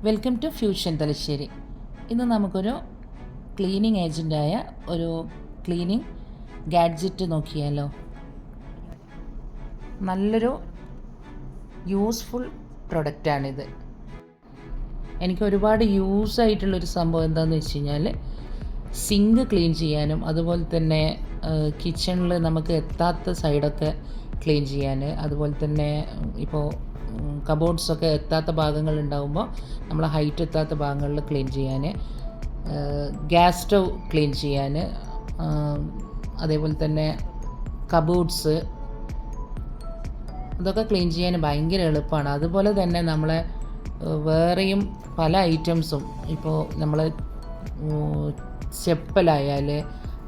Welcome to fusion Thalassery. ഇന്ന് നമുക്കൊരു cleaning ഏജൻറ്റായ ഒരു ക്ലീനിങ് ഗാഡ്ജറ്റ് നോക്കിയാലോ. നല്ലൊരു യൂസ്ഫുൾ പ്രൊഡക്റ്റാണിത്. എനിക്ക് ഒരുപാട് യൂസ് ആയിട്ടുള്ളൊരു സംഭവം എന്താണെന്ന് വെച്ച് കഴിഞ്ഞാൽ സിങ്ക് ക്ലീൻ ചെയ്യാനും അതുപോലെ തന്നെ കിച്ചണിൽ നമുക്ക് എത്താത്ത സൈഡൊക്കെ ക്ലീൻ ചെയ്യാൻ, അതുപോലെ തന്നെ ഇപ്പോൾ കബോർഡ്സൊക്കെ എത്താത്ത ഭാഗങ്ങളുണ്ടാകുമ്പോൾ നമ്മൾ ഹൈറ്റ് എത്താത്ത ഭാഗങ്ങളിൽ ക്ലീൻ ചെയ്യാൻ, ഗ്യാസ് സ്റ്റവ് ക്ലീൻ ചെയ്യാൻ, അതേപോലെ തന്നെ കബോർഡ്സ് അതൊക്കെ ക്ലീൻ ചെയ്യാൻ ഭയങ്കര എളുപ്പമാണ്. അതുപോലെ തന്നെ നമ്മളെ വേറെയും പല ഐറ്റംസും ഇപ്പോൾ നമ്മൾ ചെപ്പലായാൽ,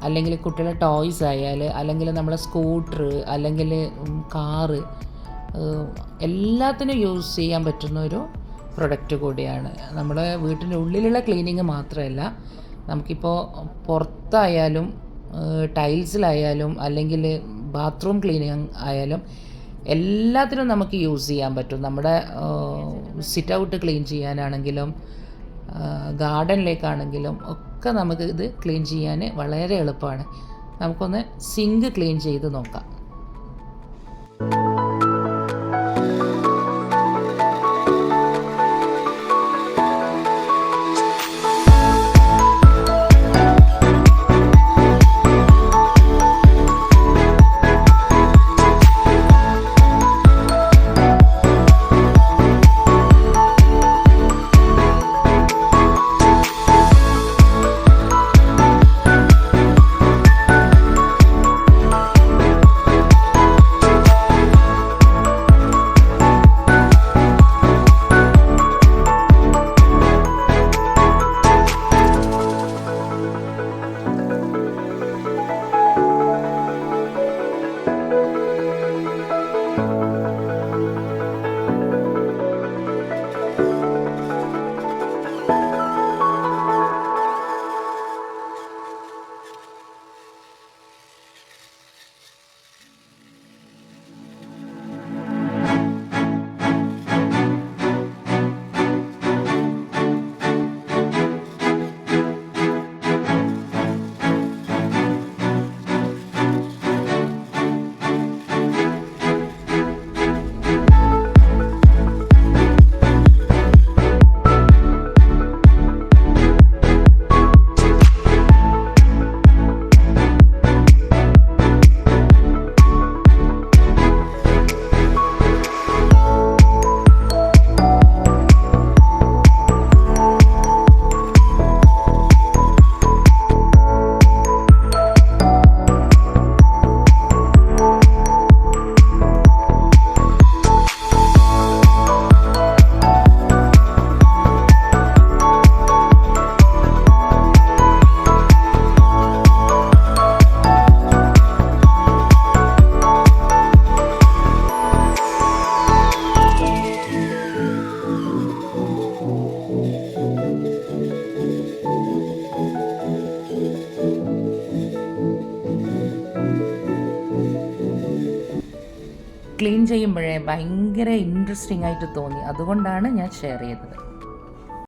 അല്ലെങ്കിൽ കുട്ടികളുടെ ടോയ്സ് ആയാൽ, അല്ലെങ്കിൽ നമ്മളെ സ്കൂട്ടർ, അല്ലെങ്കിൽ കാറ്, എല്ലാത്തിനും യൂസ് ചെയ്യാൻ പറ്റുന്ന ഒരു പ്രൊഡക്റ്റ് കൂടിയാണ്. നമ്മുടെ വീട്ടിൻ്റെ ഉള്ളിലുള്ള ക്ലീനിങ് മാത്രമല്ല, നമുക്കിപ്പോൾ പുറത്തായാലും ടൈൽസിലായാലും അല്ലെങ്കിൽ ബാത്റൂം ക്ലീനിങ് ആയാലും എല്ലാത്തിനും നമുക്ക് യൂസ് ചെയ്യാൻ പറ്റും. നമ്മുടെ സിറ്റ് ഔട്ട് ക്ലീൻ ചെയ്യാനാണെങ്കിലും ഗാർഡനിലേക്കാണെങ്കിലും ഒക്കെ നമുക്ക് ഇത് ക്ലീൻ ചെയ്യാൻ വളരെ എളുപ്പമാണ്. നമുക്കൊന്ന് സിങ്ക് ക്ലീൻ ചെയ്ത് നോക്കാം. ക്ലീൻ ചെയ്യുമ്പോഴേ ഭയങ്കര ഇൻട്രസ്റ്റിംഗ് ആയിട്ട് തോന്നി, അതുകൊണ്ടാണ് ഞാൻ ഷെയർ ചെയ്തത്.